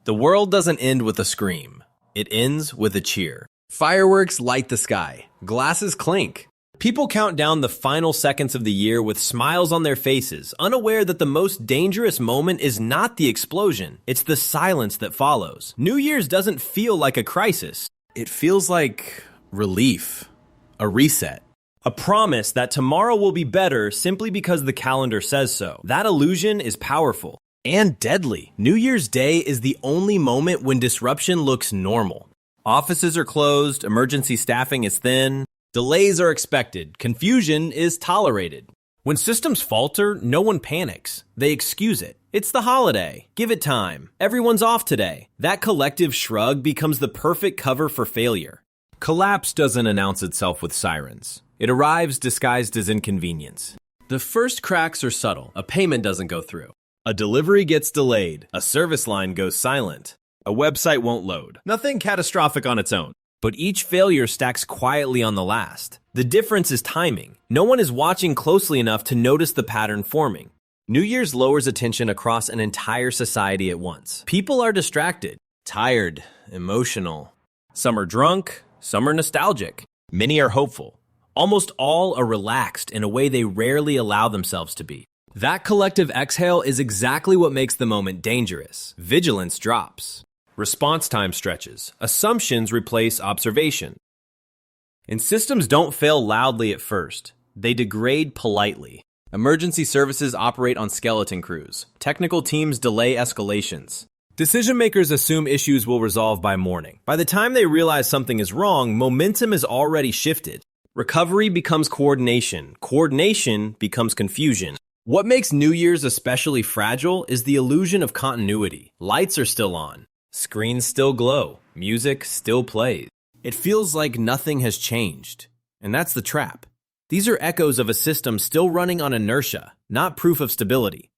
The world doesn't end with a scream. It ends with a cheer. Fireworks light the sky. Glasses clink. People count down the final seconds of the year with smiles on their faces, unaware that the most dangerous moment is not the explosion, it's the silence that follows. New Year's doesn't feel like a crisis. It feels like relief, a reset. A promise that tomorrow will be better simply because the calendar says so. That illusion is powerful and deadly. New Year's Day is the only moment when disruption looks normal. Offices are closed, emergency staffing is thin, delays are expected, confusion is tolerated. When systems falter, no one panics. They excuse it. It's the holiday. Give it time. Everyone's off today. That collective shrug becomes the perfect cover for failure. Collapse doesn't announce itself with sirens. It arrives disguised as inconvenience. The first cracks are subtle. A payment doesn't go through. A delivery gets delayed. A service line goes silent. A website won't load. Nothing catastrophic on its own. But each failure stacks quietly on the last. The difference is timing. No one is watching closely enough to notice the pattern forming. New Year's lowers attention across an entire society at once. People are distracted, tired, emotional. Some are drunk, some are nostalgic. Many are hopeful. Almost all are relaxed in a way they rarely allow themselves to be. That collective exhale is exactly what makes the moment dangerous. Vigilance drops. Response time stretches. Assumptions replace observation. And systems don't fail loudly at first. They degrade politely. Emergency services operate on skeleton crews. Technical teams delay escalations. Decision makers assume issues will resolve by morning. By the time they realize something is wrong, momentum is already shifted. Recovery becomes coordination. Coordination becomes confusion. What makes New Year's especially fragile is the illusion of continuity. Lights are still on. Screens still glow. Music still plays. It feels like nothing has changed. And that's the trap. These are echoes of a system still running on inertia, not proof of stability.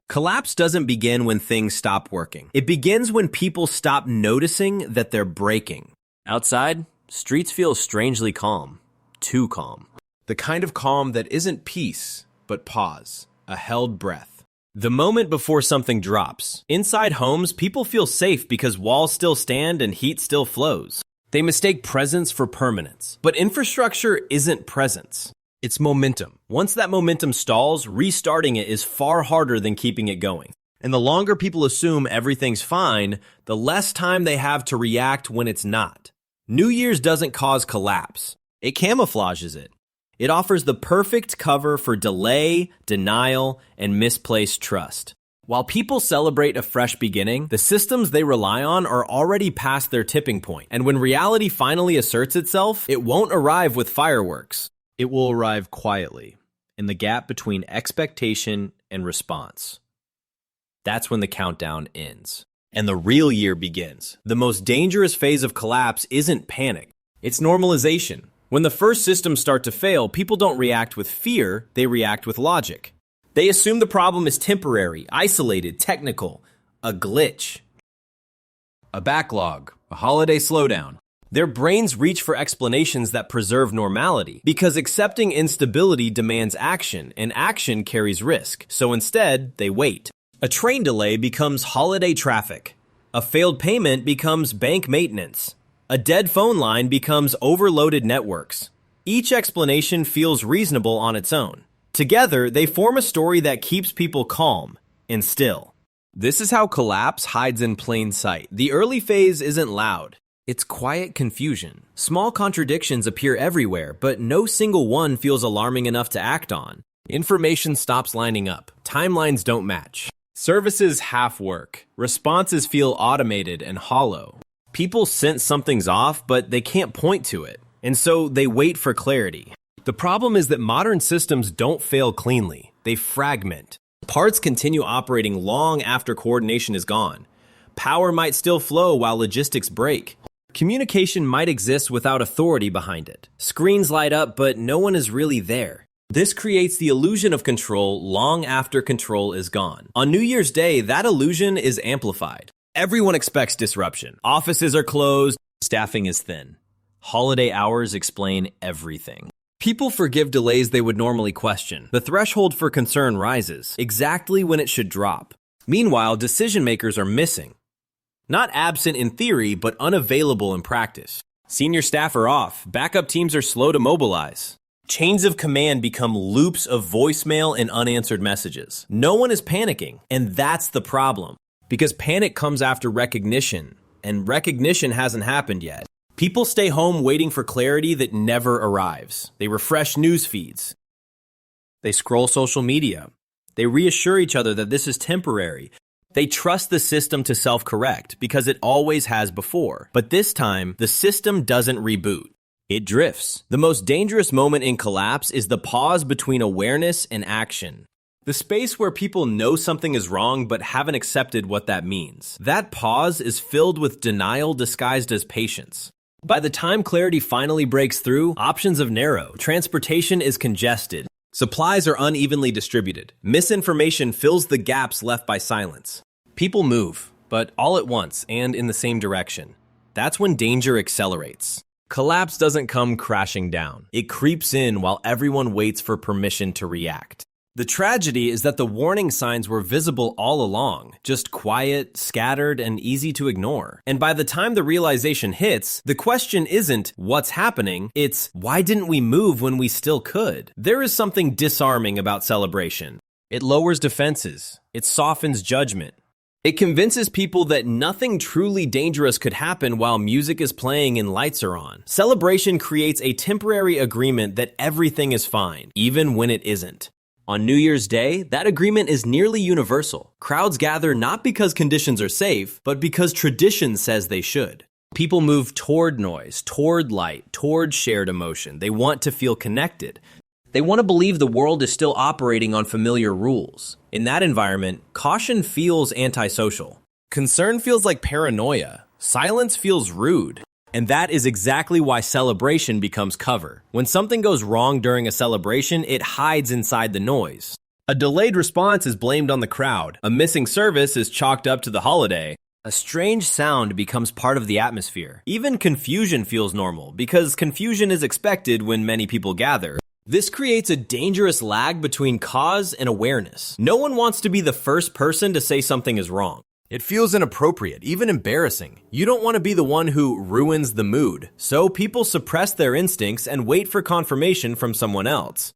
Collapse doesn't begin when things stop working. It begins when people stop noticing that they're breaking. Outside, streets feel strangely calm. Too calm. The kind of calm that isn't peace, but pause. A held breath. The moment before something drops. Inside homes, people feel safe because walls still stand and heat still flows. They mistake presence for permanence. But infrastructure isn't presence. It's momentum. Once that momentum stalls, restarting it is far harder than keeping it going. And the longer people assume everything's fine, the less time they have to react when it's not. New Year's doesn't cause collapse. It camouflages it. It offers the perfect cover for delay, denial, and misplaced trust. While people celebrate a fresh beginning, the systems they rely on are already past their tipping point. And when reality finally asserts itself, it won't arrive with fireworks. It will arrive quietly, in the gap between expectation and response. That's when the countdown ends. And the real year begins. The most dangerous phase of collapse isn't panic. It's normalization. When the first systems start to fail, people don't react with fear, they react with logic. They assume the problem is temporary, isolated, technical, a glitch, a backlog, a holiday slowdown. Their brains reach for explanations that preserve normality, because accepting instability demands action, and action carries risk. So instead, they wait. A train delay becomes holiday traffic. A failed payment becomes bank maintenance. A dead phone line becomes overloaded networks. Each explanation feels reasonable on its own. Together, they form a story that keeps people calm and still. This is how collapse hides in plain sight. The early phase isn't loud. It's quiet confusion. Small contradictions appear everywhere, but no single one feels alarming enough to act on. Information stops lining up. Timelines don't match. Services half work. Responses feel automated and hollow. People sense something's off, but they can't point to it, and so they wait for clarity. The problem is that modern systems don't fail cleanly. They fragment. Parts continue operating long after coordination is gone. Power might still flow while logistics break. Communication might exist without authority behind it. Screens light up, but no one is really there. This creates the illusion of control long after control is gone. On New Year's Day, that illusion is amplified. Everyone expects disruption. Offices are closed. Staffing is thin. Holiday hours explain everything. People forgive delays they would normally question. The threshold for concern rises, exactly when it should drop. Meanwhile, decision makers are missing. Not absent in theory, but unavailable in practice. Senior staff are off, backup teams are slow to mobilize. Chains of command become loops of voicemail and unanswered messages. No one is panicking, and that's the problem. Because panic comes after recognition, and recognition hasn't happened yet. People stay home waiting for clarity that never arrives. They refresh news feeds. They scroll social media. They reassure each other that this is temporary. They trust the system to self-correct because it always has before. But this time, the system doesn't reboot. It drifts. The most dangerous moment in collapse is the pause between awareness and action. The space where people know something is wrong but haven't accepted what that means. That pause is filled with denial disguised as patience. By the time clarity finally breaks through, options have narrowed. Transportation is congested. Supplies are unevenly distributed. Misinformation fills the gaps left by silence. People move, but all at once and in the same direction. That's when danger accelerates. Collapse doesn't come crashing down. It creeps in while everyone waits for permission to react. The tragedy is that the warning signs were visible all along, just quiet, scattered, and easy to ignore. And by the time the realization hits, the question isn't what's happening, it's why didn't we move when we still could? There is something disarming about celebration. It lowers defenses. It softens judgment. It convinces people that nothing truly dangerous could happen while music is playing and lights are on. Celebration creates a temporary agreement that everything is fine, even when it isn't. On New Year's Day, that agreement is nearly universal. Crowds gather not because conditions are safe, but because tradition says they should. People move toward noise, toward light, toward shared emotion. They want to feel connected. They want to believe the world is still operating on familiar rules. In that environment, caution feels antisocial. Concern feels like paranoia. Silence feels rude. And that is exactly why celebration becomes cover. When something goes wrong during a celebration, it hides inside the noise. A delayed response is blamed on the crowd. A missing service is chalked up to the holiday. A strange sound becomes part of the atmosphere. Even confusion feels normal, because confusion is expected when many people gather. This creates a dangerous lag between cause and awareness. No one wants to be the first person to say something is wrong. It feels inappropriate, even embarrassing. You don't want to be the one who ruins the mood, so people suppress their instincts and wait for confirmation from someone else.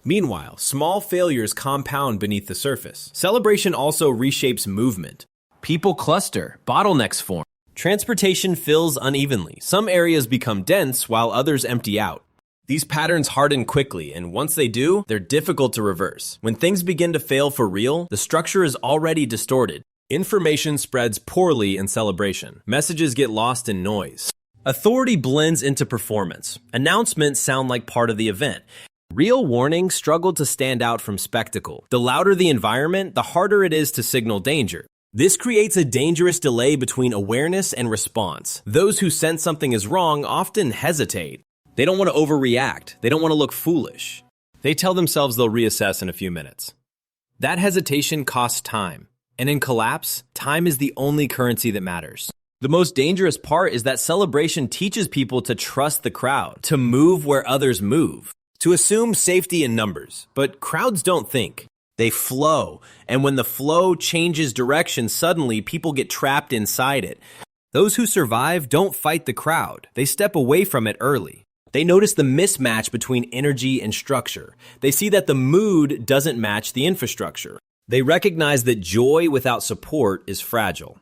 Meanwhile, small failures compound beneath the surface. Celebration also reshapes movement. People cluster, bottlenecks form. Transportation fills unevenly. Some areas become dense while others empty out. These patterns harden quickly, and once they do, they're difficult to reverse. When things begin to fail for real, the structure is already distorted. Information spreads poorly in celebration. Messages get lost in noise. Authority blends into performance. Announcements sound like part of the event. Real warnings struggle to stand out from spectacle. The louder the environment, the harder it is to signal danger. This creates a dangerous delay between awareness and response. Those who sense something is wrong often hesitate. They don't want to overreact. They don't want to look foolish. They tell themselves they'll reassess in a few minutes. That hesitation costs time. And in collapse, time is the only currency that matters. The most dangerous part is that celebration teaches people to trust the crowd, to move where others move, to assume safety in numbers. But crowds don't think. They flow. And when the flow changes direction, suddenly people get trapped inside it. Those who survive don't fight the crowd. They step away from it early. They notice the mismatch between energy and structure. They see that the mood doesn't match the infrastructure. They recognize that joy without support is fragile.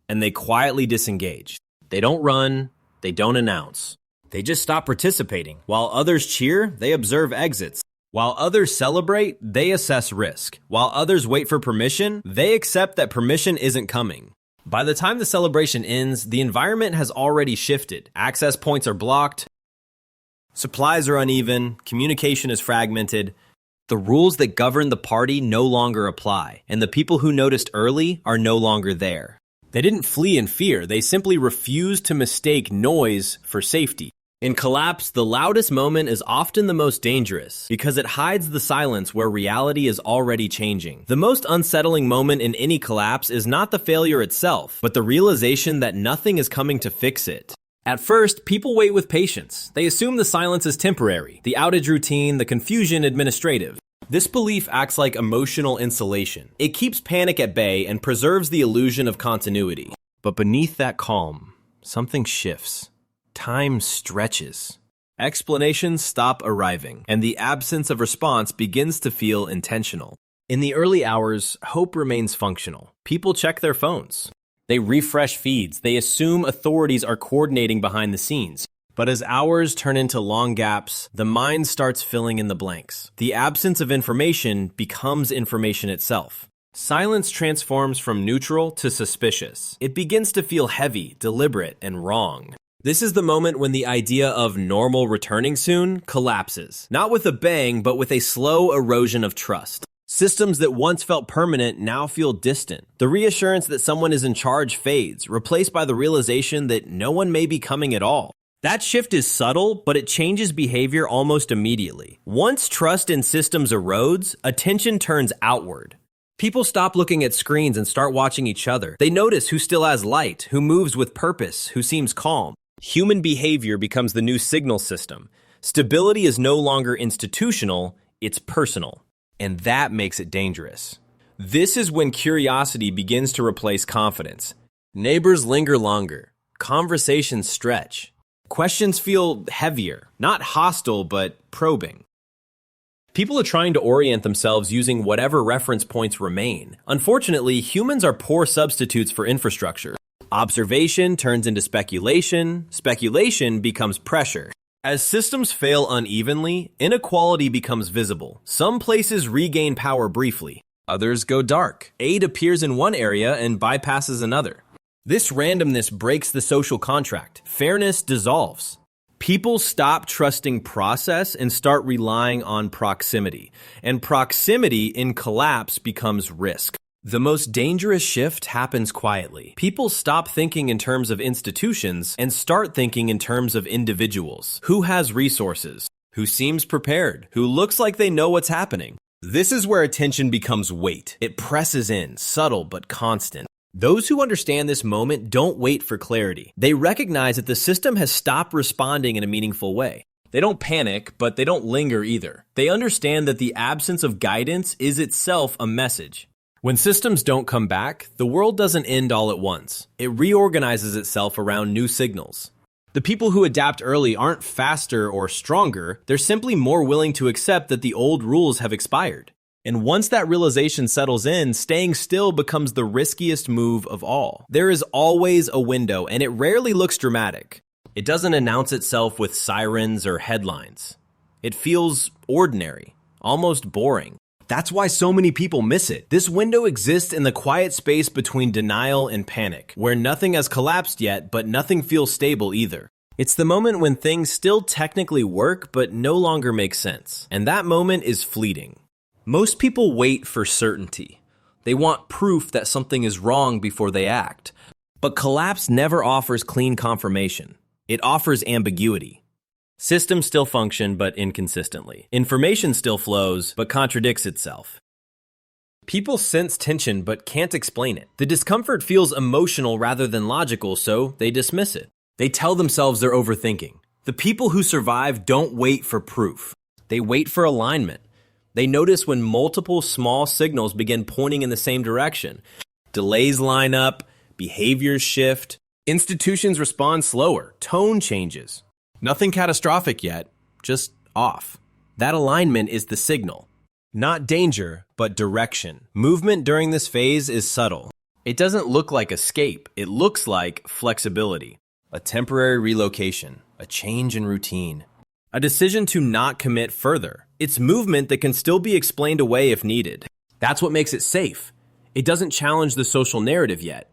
And they quietly disengage. They don't run. They don't announce. They just stop participating. While others cheer, they observe exits. While others celebrate, they assess risk. While others wait for permission, they accept that permission isn't coming. By the time the celebration ends, the environment has already shifted. Access points are blocked. Supplies are uneven. Communication is fragmented. The rules that govern the party no longer apply, and the people who noticed early are no longer there. They didn't flee in fear, they simply refused to mistake noise for safety. In collapse, the loudest moment is often the most dangerous, because it hides the silence where reality is already changing. The most unsettling moment in any collapse is not the failure itself, but the realization that nothing is coming to fix it. At first, people wait with patience. They assume the silence is temporary, the outage routine, the confusion administrative. This belief acts like emotional insulation. It keeps panic at bay and preserves the illusion of continuity. But beneath that calm, something shifts. Time stretches. Explanations stop arriving, and the absence of response begins to feel intentional. In the early hours, hope remains functional. People check their phones. They refresh feeds. They assume authorities are coordinating behind the scenes. But as hours turn into long gaps, the mind starts filling in the blanks. The absence of information becomes information itself. Silence transforms from neutral to suspicious. It begins to feel heavy, deliberate, and wrong. This is the moment when the idea of normal returning soon collapses. Not with a bang, but with a slow erosion of trust. Systems that once felt permanent now feel distant. The reassurance that someone is in charge fades, replaced by the realization that no one may be coming at all. That shift is subtle, but it changes behavior almost immediately. Once trust in systems erodes, attention turns outward. People stop looking at screens and start watching each other. They notice who still has light, who moves with purpose, who seems calm. Human behavior becomes the new signal system. Stability is no longer institutional, it's personal. And that makes it dangerous. This is when curiosity begins to replace confidence. Neighbors linger longer. Conversations stretch. Questions feel heavier, not hostile, but probing. People are trying to orient themselves using whatever reference points remain. Unfortunately, humans are poor substitutes for infrastructure. Observation turns into speculation. Speculation becomes pressure. As systems fail unevenly, inequality becomes visible. Some places regain power briefly. Others go dark. Aid appears in one area and bypasses another. This randomness breaks the social contract. Fairness dissolves. People stop trusting process and start relying on proximity. And proximity in collapse becomes risk. The most dangerous shift happens quietly. People stop thinking in terms of institutions and start thinking in terms of individuals. Who has resources? Who seems prepared? Who looks like they know what's happening? This is where attention becomes weight. It presses in, subtle but constant. Those who understand this moment don't wait for clarity. They recognize that the system has stopped responding in a meaningful way. They don't panic, but they don't linger either. They understand that the absence of guidance is itself a message. When systems don't come back, the world doesn't end all at once. It reorganizes itself around new signals. The people who adapt early aren't faster or stronger, they're simply more willing to accept that the old rules have expired. And once that realization settles in, staying still becomes the riskiest move of all. There is always a window, and it rarely looks dramatic. It doesn't announce itself with sirens or headlines. It feels ordinary, almost boring. That's why so many people miss it. This window exists in the quiet space between denial and panic, where nothing has collapsed yet, but nothing feels stable either. It's the moment when things still technically work, but no longer make sense. And that moment is fleeting. Most people wait for certainty. They want proof that something is wrong before they act. But collapse never offers clean confirmation. It offers ambiguity. Systems still function, but inconsistently. Information still flows, but contradicts itself. People sense tension, but can't explain it. The discomfort feels emotional rather than logical, so they dismiss it. They tell themselves they're overthinking. The people who survive don't wait for proof. They wait for alignment. They notice when multiple small signals begin pointing in the same direction. Delays line up, behaviors shift, institutions respond slower, tone changes. Nothing catastrophic yet, just off. That alignment is the signal. Not danger, but direction. Movement during this phase is subtle. It doesn't look like escape, it looks like flexibility. A temporary relocation, a change in routine. A decision to not commit further. It's movement that can still be explained away if needed. That's what makes it safe. It doesn't challenge the social narrative yet.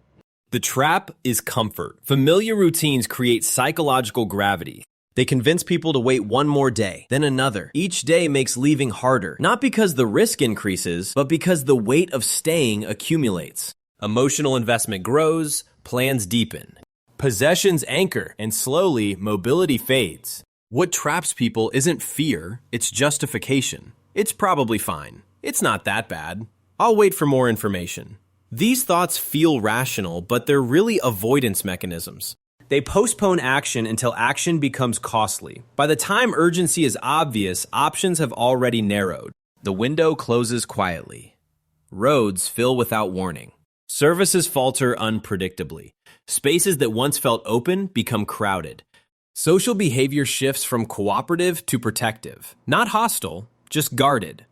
The trap is comfort. Familiar routines create psychological gravity. They convince people to wait one more day, then another. Each day makes leaving harder, not because the risk increases, but because the weight of staying accumulates. Emotional investment grows, plans deepen. Possessions anchor, and slowly, mobility fades. What traps people isn't fear, it's justification. It's probably fine. It's not that bad. I'll wait for more information. These thoughts feel rational, but they're really avoidance mechanisms. They postpone action until action becomes costly. By the time urgency is obvious, options have already narrowed. The window closes quietly. Roads fill without warning. Services falter unpredictably. Spaces that once felt open become crowded. Social behavior shifts from cooperative to protective. Not hostile, just guarded.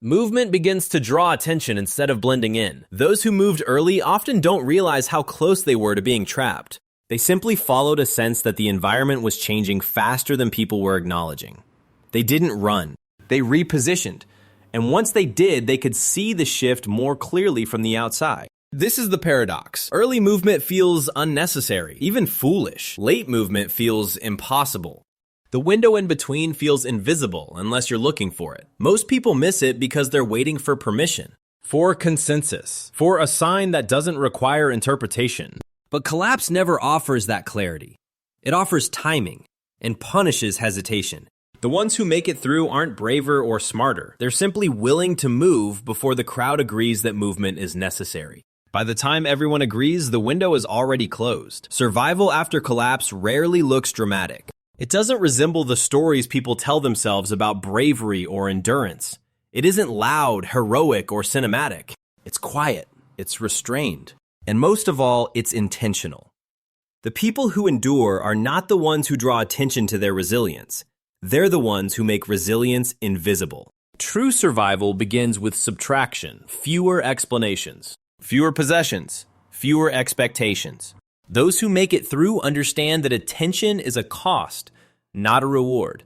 Movement begins to draw attention instead of blending in. Those who moved early often don't realize how close they were to being trapped. They simply followed a sense that the environment was changing faster than people were acknowledging. They didn't run. They repositioned. And once they did, they could see the shift more clearly from the outside. This is the paradox. Early movement feels unnecessary, even foolish. Late movement feels impossible. The window in between feels invisible unless you're looking for it. Most people miss it because they're waiting for permission, for consensus, for a sign that doesn't require interpretation. But collapse never offers that clarity. It offers timing and punishes hesitation. The ones who make it through aren't braver or smarter. They're simply willing to move before the crowd agrees that movement is necessary. By the time everyone agrees, the window is already closed. Survival after collapse rarely looks dramatic. It doesn't resemble the stories people tell themselves about bravery or endurance. It isn't loud, heroic, or cinematic. It's quiet, it's restrained, and most of all, it's intentional. The people who endure are not the ones who draw attention to their resilience. They're the ones who make resilience invisible. True survival begins with subtraction, fewer explanations, fewer possessions, fewer expectations. Those who make it through understand that attention is a cost, not a reward.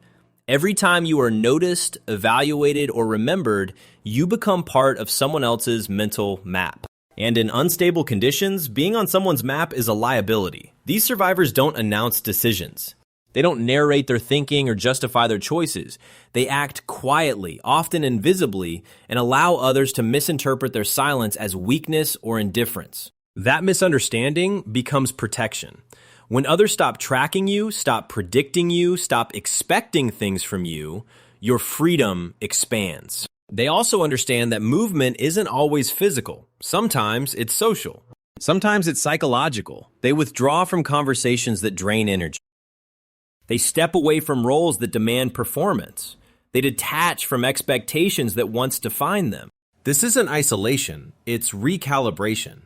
Every time you are noticed, evaluated, or remembered, you become part of someone else's mental map. And in unstable conditions, being on someone's map is a liability. These survivors don't announce decisions. They don't narrate their thinking or justify their choices. They act quietly, often invisibly, and allow others to misinterpret their silence as weakness or indifference. That misunderstanding becomes protection. When others stop tracking you, stop predicting you, stop expecting things from you, your freedom expands. They also understand that movement isn't always physical. Sometimes it's social. Sometimes it's psychological. They withdraw from conversations that drain energy. They step away from roles that demand performance. They detach from expectations that once defined them. This isn't isolation, it's recalibration.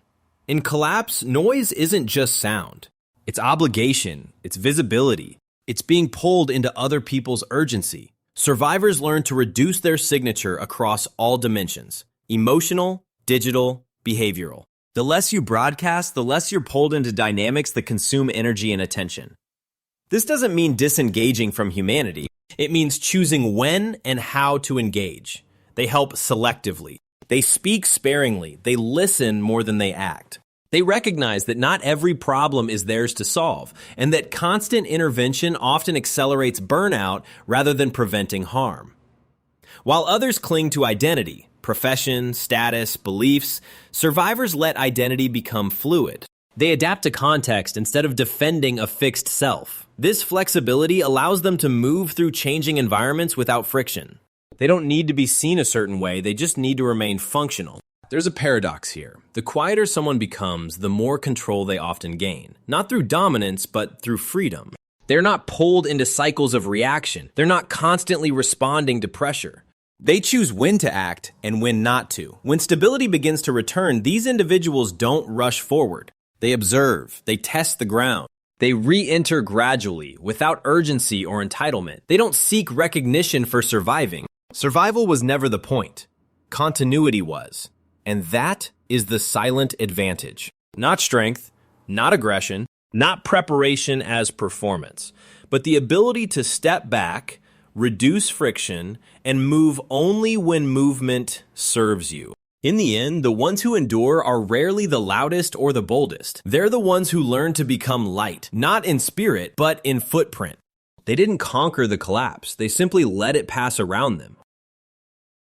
In collapse, noise isn't just sound. It's obligation, it's visibility, it's being pulled into other people's urgency. Survivors learn to reduce their signature across all dimensions: emotional, digital, behavioral. The less you broadcast, the less you're pulled into dynamics that consume energy and attention. This doesn't mean disengaging from humanity. It means choosing when and how to engage. They help selectively. They speak sparingly. They listen more than they act. They recognize that not every problem is theirs to solve, and that constant intervention often accelerates burnout rather than preventing harm. While others cling to identity, profession, status, beliefs, survivors let identity become fluid. They adapt to context instead of defending a fixed self. This flexibility allows them to move through changing environments without friction. They don't need to be seen a certain way, they just need to remain functional. There's a paradox here. The quieter someone becomes, the more control they often gain. Not through dominance, but through freedom. They're not pulled into cycles of reaction. They're not constantly responding to pressure. They choose when to act and when not to. When stability begins to return, these individuals don't rush forward. They observe. They test the ground. They re-enter gradually, without urgency or entitlement. They don't seek recognition for surviving. Survival was never the point. Continuity was. And that is the silent advantage. Not strength, not aggression, not preparation as performance, but the ability to step back, reduce friction, and move only when movement serves you. In the end, the ones who endure are rarely the loudest or the boldest. They're the ones who learn to become light, not in spirit, but in footprint. They didn't conquer the collapse. They simply let it pass around them.